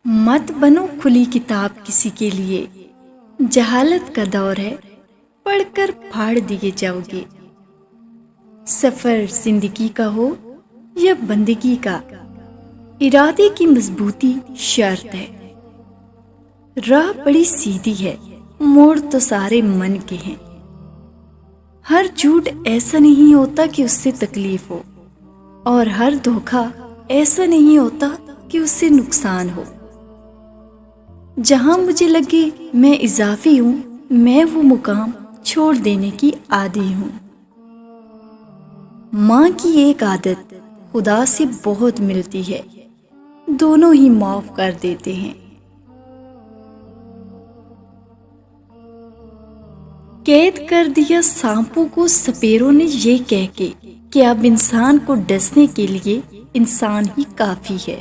مت بنو کھلی کتاب کسی کے لیے، جہالت کا دور ہے، پڑھ کر پھاڑ دیے جاؤ گے۔ سفر زندگی کا ہو یا بندگی کا، ارادے کی مضبوطی شرط ہے۔ راہ بڑی سیدھی ہے، موڑ تو سارے من کے ہیں۔ ہر جھوٹ ایسا نہیں ہوتا کہ اس سے تکلیف ہو، اور ہر دھوکہ ایسا نہیں ہوتا کہ اس سے نقصان ہو۔ جہاں مجھے لگے میں اضافی ہوں، میں وہ مقام چھوڑ دینے کی عادی ہوں۔ ماں کی ایک عادت خدا سے بہت ملتی ہے، دونوں ہی معاف کر دیتے ہیں۔ قید کر دیا سانپوں کو سپیروں نے یہ کہہ کے کہ اب انسان کو ڈسنے کے لیے انسان ہی کافی ہے۔